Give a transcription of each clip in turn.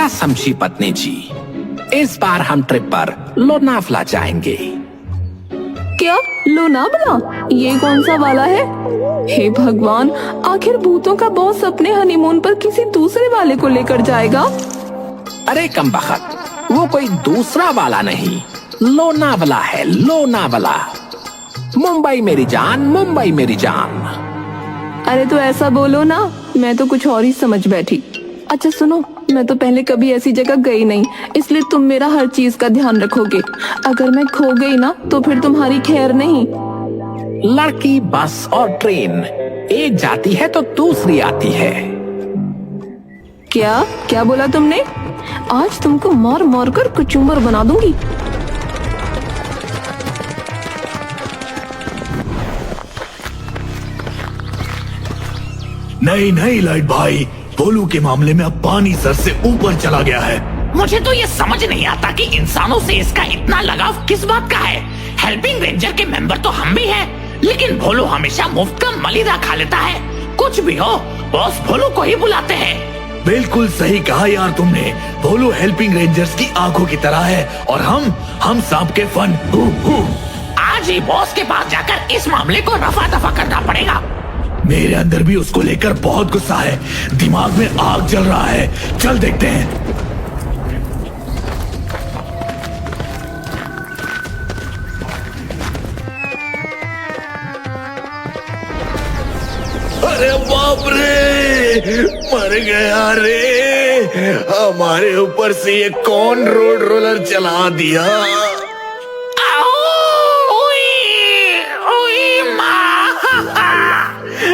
क्या समझी पत्नी जी, इस बार हम ट्रिप पर लोनावला जाएंगे। क्या लोनावला? ये कौन सा वाला है? हे भगवान, आखिर भूतों का बॉस अपने हनीमून पर किसी दूसरे वाले को लेकर जाएगा? अरे कमबख्त, वो कोई दूसरा वाला नहीं, लोनावला है, लोनावला। मुंबई मेरी जान, मुंबई मेरी जान। अरे तो ऐसा बोलो ना, मैं तो कुछ और ही समझ बैठी। अच्छा सुनो, मैं तो पहले कभी ऐसी जगह गई नहीं, इसलिए तुम मेरा हर चीज का ध्यान रखोगे। अगर मैं खो गई ना तो फिर तुम्हारी खैर नहीं। लड़की, बस और ट्रेन एक जाती है तो दूसरी आती है। क्या क्या बोला तुमने? आज तुमको मार मार कर कचूमर बना दूंगी। नहीं नहीं लाइट भाई, भोलू के मामले में अब पानी सर से ऊपर चला गया है। मुझे तो ये समझ नहीं आता कि इंसानों से इसका इतना लगाव किस बात का है। हेल्पिंग रेंजर के मेंबर तो हम भी हैं, लेकिन भोलू हमेशा मुफ्त का मलिदा खा लेता है। कुछ भी हो, बॉस भोलू को ही बुलाते हैं। बिल्कुल सही कहा यार तुमने। भोलू हेल्पिंग रेंजर्स की आंखों की तरह है और हम सांप के फन। आज ही बॉस के पास जाकर इस मामले को रफा दफा करना पड़ेगा। मेरे अंदर भी उसको लेकर बहुत गुस्सा है, दिमाग में आग जल रहा है। चल देखते हैं। अरे बाप रे, मर गया रे। हमारे ऊपर से ये कौन रोड रोलर चला दिया?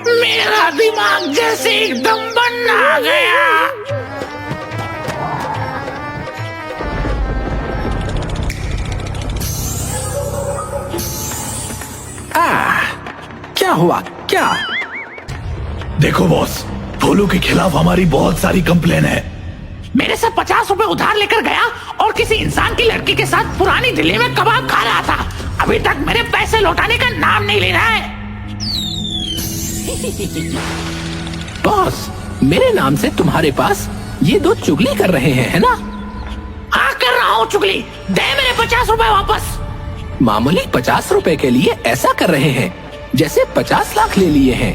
मेरा दिमाग जैसे एकदम बन आ गया। क्या हुआ? क्या? देखो बॉस, भोलू के खिलाफ हमारी बहुत सारी कंप्लेन है। मेरे से 50 रुपए उधार लेकर गया और किसी इंसान की लड़की के साथ पुरानी दिल्ली में कबाब खा रहा था। अभी तक मेरे पैसे लौटाने का नाम नहीं ले रहा है। बॉस, मेरे नाम से तुम्हारे पास ये दो चुगली कर रहे हैं, है ना? हाँ कर रहा हूँ चुगली। दे मेरे 50 रुपए वापस। मामूली 50 रुपए के लिए ऐसा कर रहे हैं जैसे 50 लाख ले लिए हैं।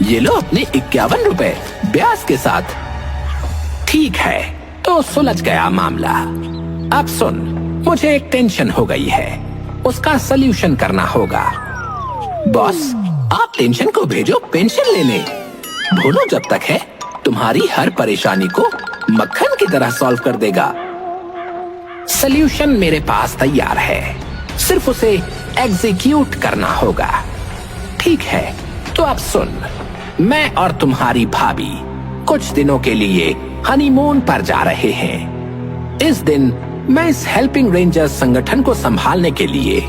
ये लो अपने 51 रुपए ब्याज के साथ। ठीक है, तो सुलझ गया मामला। अब सुन, मुझे एक टेंशन हो गई है, उसका सल्यूशन करना होगा। बॉस, आप टेंशन को भेजो पेंशन लेने। भोलू जब तक है, तुम्हारी हर परेशानी को मक्खन की तरह सॉल्व कर देगा। सल्यूशन मेरे पास तैयार है, सिर्फ उसे एग्जीक्यूट करना होगा। ठीक है, तो अब सुन, मैं और तुम्हारी भाभी कुछ दिनों के लिए हनीमून पर जा रहे हैं। इस दिन मैं इस हेल्पिंग रेंजर्स संगठन को संभालने के लिए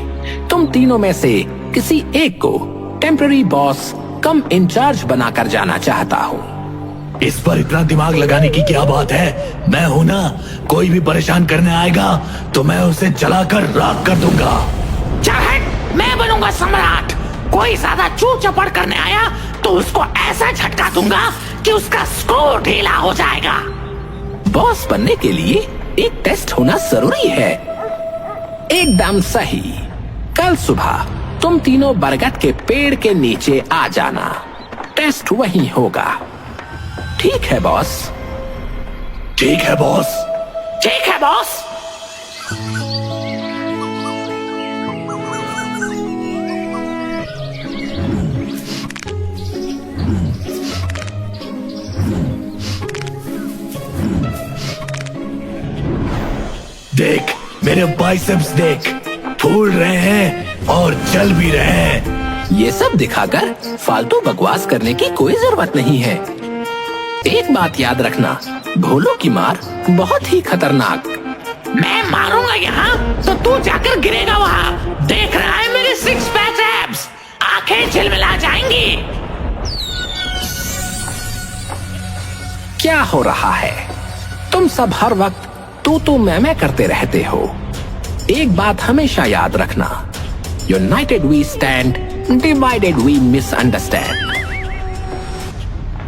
तुम तीनों में से किसी एक को टेम्पररी बॉस कम इंचार्ज बनाकर जाना चाहता हूँ। इस पर इतना दिमाग लगाने की क्या बात है? मैं हूं ना, कोई भी परेशान करने आएगा तो मैं उसे जलाकर राख कर दूंगा। चल, मैं बनूंगा सम्राट। कोई ज्यादा चूर चपड़ करने आया तो उसको ऐसा झटका दूंगा कि उसका स्कोर ढीला हो जाएगा। बॉस बनने के लिए एक टेस्ट होना जरूरी है। एकदम सही। कल सुबह तुम तीनों बरगद के पेड़ के नीचे आ जाना, टेस्ट वहीं होगा। ठीक है बॉस? ठीक है बॉस। ठीक है बॉस। देख मेरे बाइसेप्स, देख, फूल रहे हैं और जल भी रहे हैं। ये सब दिखाकर फालतू बकवास करने की कोई जरूरत नहीं है। एक बात याद रखना, भोलू की मार बहुत ही खतरनाक। मैं मारूंगा यहाँ तो तू जाकर गिरेगा वहाँ। देख रहा है मेरे 6 पैक एब्स, आंखें झिलमिला जाएंगी। क्या हो रहा है? तुम सब हर वक्त तू मैं करते रहते हो। एक बात हमेशा याद रखना, united we stand, divided we misunderstand.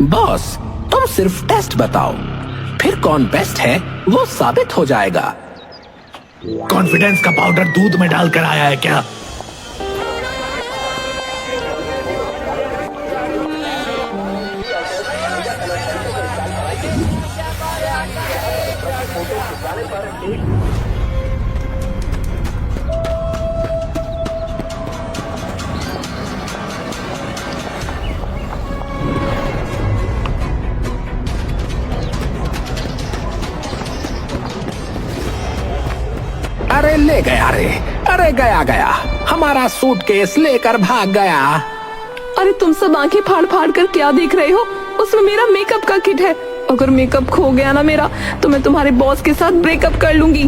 Boss, तुम सिर्फ टेस्ट बताओ, फिर कौन बेस्ट है वो साबित हो जाएगा। कॉन्फिडेंस का पाउडर दूध में डालकर आया है क्या? अरे ले गया रे, अरे गया गया, हमारा सूटकेस लेकर भाग गया। अरे तुम सब आंखें फाड़ फाड़ कर क्या देख रहे हो? उसमें मेरा मेकअप का किट है। अगर मेकअप खो गया ना मेरा, तो मैं तुम्हारे बॉस के साथ ब्रेकअप कर लूंगी।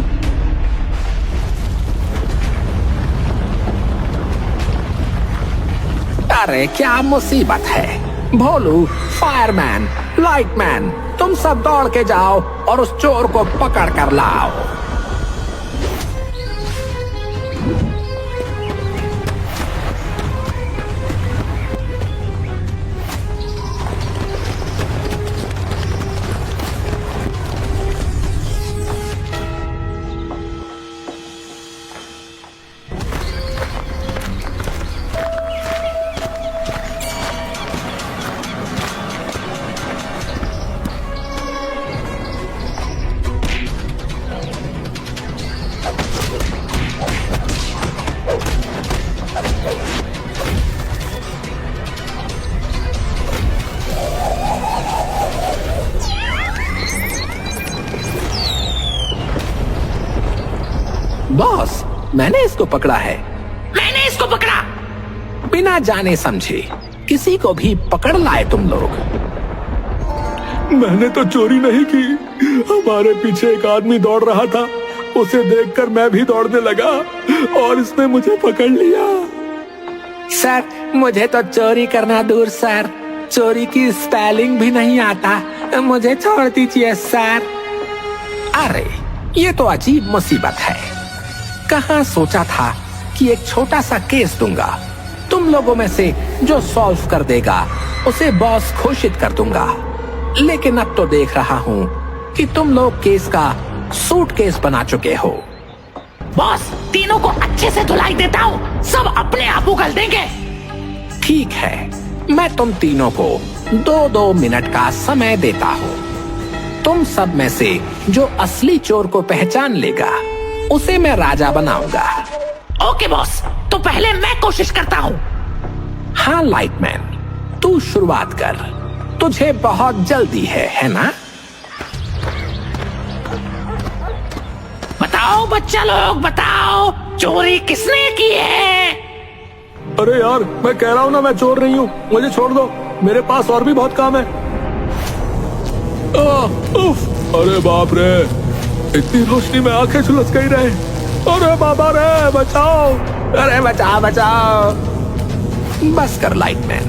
अरे क्या मुसीबत है। भोलू, फायरमैन, लाइटमैन, तुम सब दौड़ के जाओ और उस चोर को पकड़ कर लाओ। बॉस, मैंने इसको पकड़ा है। मैंने इसको पकड़ा। बिना जाने समझे किसी को भी पकड़ लाए तुम लोग। मैंने तो चोरी नहीं की। हमारे पीछे एक आदमी दौड़ रहा था, उसे देखकर मैं भी दौड़ने लगा और इसने मुझे पकड़ लिया। सर, मुझे तो चोरी करना दूर सर, चोरी की स्पेलिंग भी नहीं आता। मुझे छोड़ दीजिए सर। अरे ये तो अजीब मुसीबत है। कहाँ सोचा था कि एक छोटा सा केस दूंगा, तुम लोगों में से जो सॉल्व कर देगा उसे बॉस घोषित कर दूंगा। लेकिन अब तो देख रहा हूँ कि तुम लोग केस का सूटकेस बना चुके हो। बॉस, तीनों को अच्छे से धुलाई देता हूँ, सब अपने आप उगल देंगे। ठीक है, मैं तुम तीनों को 2-2 मिनट का समय देता हूँ। तुम सब में से जो असली चोर को पहचान लेगा उसे मैं राजा बनाऊंगा। ओके बॉस, तो पहले मैं कोशिश करता हूँ। हाँ लाइटमैन, तू शुरुआत कर, तुझे बहुत जल्दी है ना? बताओ बच्चा लोग, बताओ चोरी किसने की है? अरे यार, मैं कह रहा हूँ ना, मैं चोर नहीं हूँ, मुझे छोड़ दो, मेरे पास और भी बहुत काम है। उफ, अरे बाप रे, इतनी रोशनी में आंखें झुलस गई रहे। अरे बाबा रे, बचाओ, अरे बचाओ बचाओ। बस कर लाइटमैन,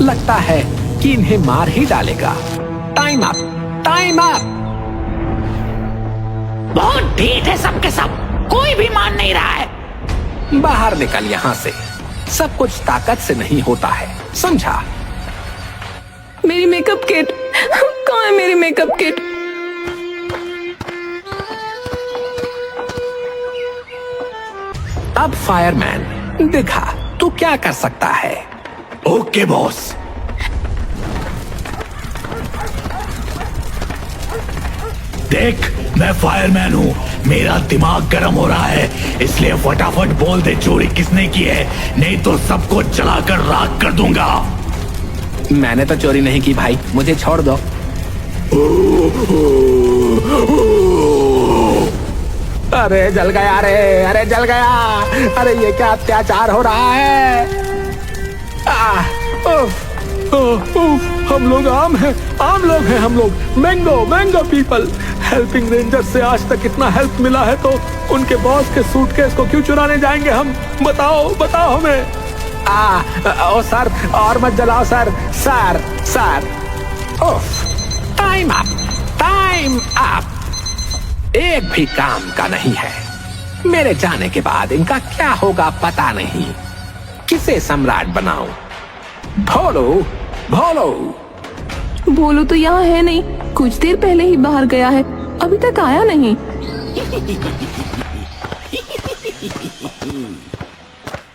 लगता है कि इन्हें मार ही डालेगा। Time up, time up. बहुत ढीठ है सबके सब, कोई भी मान नहीं रहा है। बाहर निकल यहाँ से, सब कुछ ताकत से नहीं होता है, समझा? मेरी मेकअप किट कहाँ है? मेरी मेकअप किट। अब फायरमैन दिखा तू क्या कर सकता है। Okay boss. देख, मैं फायरमैन हूँ, मेरा दिमाग गर्म हो रहा है, इसलिए फटाफट बोल दे चोरी किसने की है, नहीं तो सबको जलाकर राख कर दूंगा। मैंने तो चोरी नहीं की भाई, मुझे छोड़ दो। अरे जल गया रे, अरे जल गया, अरे ये क्या अत्याचार हो रहा है। हम लोग आम हैं, आम लोग हैं हम लोग, mango mango people. Helping ranger से आज तक इतना हेल्प मिला है, तो उनके बॉस के सूटकेस को क्यों चुराने जाएंगे हम? बताओ बताओ हमें। ओ सर, और मत जलाओ sir, sir sir. Time up, time up. एक भी काम का नहीं है। मेरे जाने के बाद इनका क्या होगा पता नहीं। किसे सम्राट बनाऊं? भोलू, भोलू। भोलू तो यहाँ है नहीं, कुछ देर पहले ही बाहर गया है, अभी तक आया नहीं।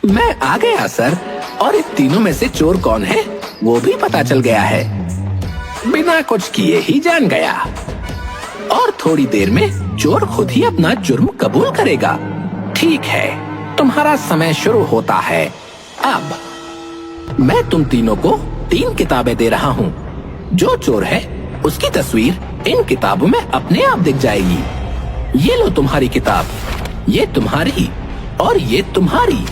मैं आ गया सर, और इन तीनों में से चोर कौन है वो भी पता चल गया है। बिना कुछ किए ही जान गया, और थोड़ी देर में चोर खुद ही अपना जुर्म कबूल करेगा। ठीक है, तुम्हारा समय शुरू होता है अब। मैं तुम तीनों को 3 किताबें दे रहा हूँ। जो चोर है उसकी तस्वीर इन किताबों में अपने आप दिख जाएगी। ये लो तुम्हारी किताब, ये तुम्हारी और ये तुम्हारी।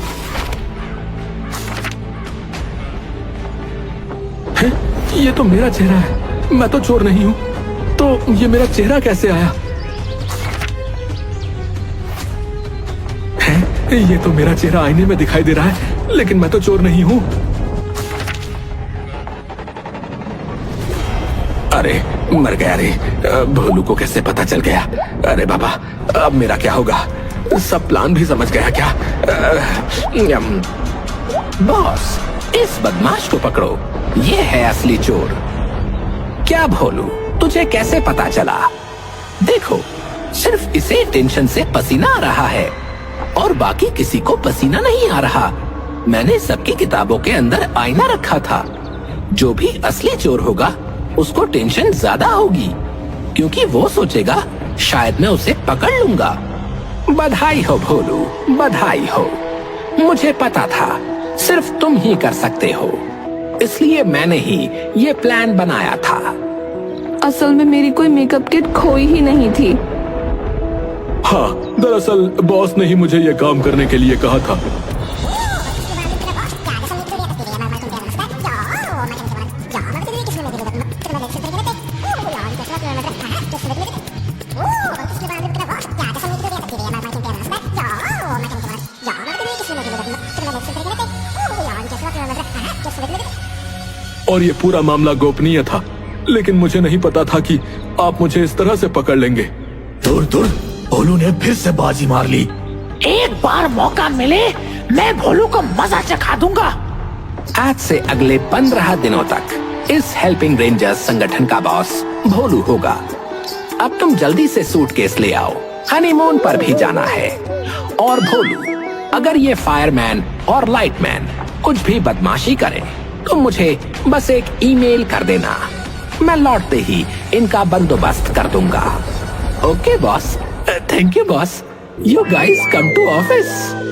है? ये तो मेरा चेहरा है, मैं तो चोर नहीं हूँ, तो ये मेरा चेहरा कैसे आया? है? ये तो मेरा चेहरा आईने में दिखाई दे रहा है, लेकिन मैं तो चोर नहीं हूँ। अरे मर गया रे, भोलू को कैसे पता चल गया? अरे बाबा, अब मेरा क्या होगा? सब प्लान भी समझ गया क्या? बॉस, इस बदमाश को पकड़ो, ये है असली चोर। क्या भोलू, तुझे कैसे पता चला? देखो, सिर्फ इसे टेंशन से पसीना आ रहा है और बाकी किसी को पसीना नहीं आ रहा। मैंने सबकी किताबों के अंदर आईना रखा था। जो भी असली चोर होगा उसको टेंशन ज्यादा होगी, क्योंकि वो सोचेगा शायद मैं उसे पकड़ लूंगा। बधाई हो भोलू, बधाई हो। मुझे पता था सिर्फ तुम ही कर सकते हो, इसलिए मैंने ही ये प्लान बनाया था। असल में मेरी कोई मेकअप किट खोई ही नहीं थी। हाँ, दरअसल बॉस ने ही मुझे ये काम करने के लिए कहा था। और ये पूरा मामला गोपनीय था, लेकिन मुझे नहीं पता था कि आप मुझे इस तरह से पकड़ लेंगे। दूर दूर, भोलू ने फिर से बाजी मार ली। एक बार मौका मिले मैं भोलू को मजा चखा दूंगा। आज से अगले 15 दिनों तक इस हेल्पिंग रेंजर्स संगठन का बॉस भोलू होगा। अब तुम जल्दी से सूटकेस ले आओ, हनीमून पर भी जाना है। और भोलू, अगर ये फायरमैन और लाइटमैन कुछ भी बदमाशी करें तो मुझे बस एक ईमेल कर देना, मैं लौटते ही इनका बंदोबस्त कर दूंगा। Okay boss, thank you boss. You guys come to office.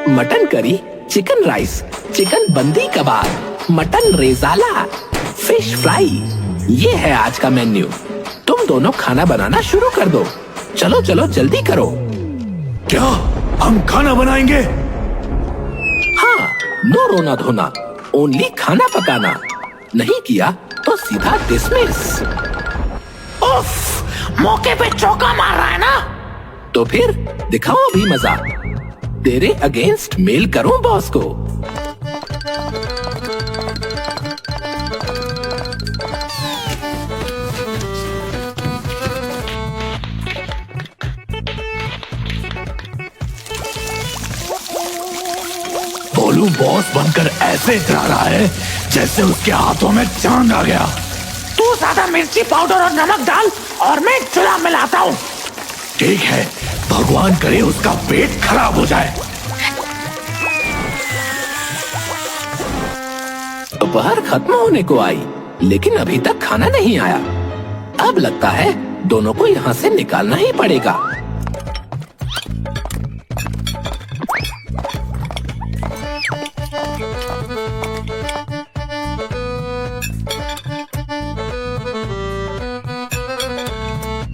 Mutton curry, chicken rice, chicken बंदी kebab, mutton rezala, fish fry, ये है आज का मेन्यू। तुम दोनों खाना बनाना शुरू कर दो। चलो चलो जल्दी करो। क्या हम खाना बनाएंगे? हाँ, नो रोना धोना, ओनली खाना पकाना। नहीं किया तो सीधा डिसमिस। उफ, मौके पे चौका मार रहा है ना। तो फिर दिखाओ अभी मजा। तेरे अगेंस्ट मेल करूं बॉस को। भोलू बॉस बनकर ऐसे इतरा रहा है जैसे उसके हाथों में चांद आ गया। तू ज्यादा मिर्ची पाउडर और नमक डाल और मैं चूल्हा मिलाता हूँ। ठीक है, भगवान करे उसका पेट खराब हो जाए। दोपहर खत्म होने को आई, लेकिन अभी तक खाना नहीं आया। अब लगता है दोनों को यहाँ से निकालना ही पड़ेगा।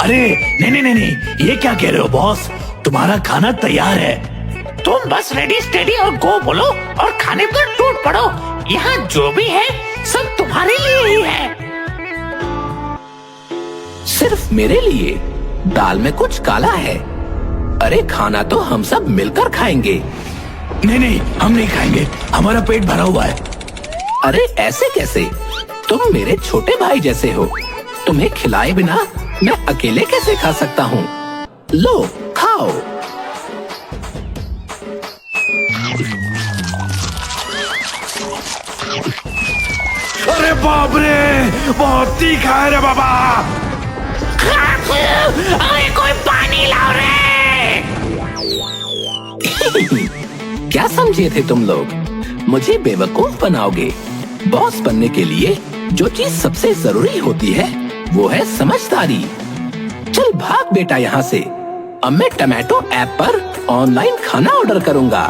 अरे नहीं, ये क्या कह रहे हो बॉस? तुम्हारा खाना तैयार है। तुम बस रेडी स्टेडी और गो बोलो और खाने पर टूट पड़ो। यहाँ जो भी है सब तुम्हारे लिए ही है। सिर्फ मेरे लिए? दाल में कुछ काला है। अरे खाना तो हम सब मिलकर खाएंगे। नहीं, हम नहीं खाएंगे, हमारा पेट भरा हुआ है। अरे ऐसे कैसे? तुम मेरे छोटे भाई जैसे हो। तुम्हें खिलाए बिना मैं अकेले कैसे खा सकता हूँ? लो खाओ। अरे बाप रे, बहुत तीखा है रे बाबा। अरे कोई पानी लाओ रे। क्या समझे थे तुम लोग? मुझे बेवकूफ बनाओगे? बॉस बनने के लिए जो चीज सबसे जरूरी होती है वो है समझदारी। चल भाग बेटा यहाँ से। अब मैं टोमेटो ऐप पर ऑनलाइन खाना ऑर्डर करूँगा।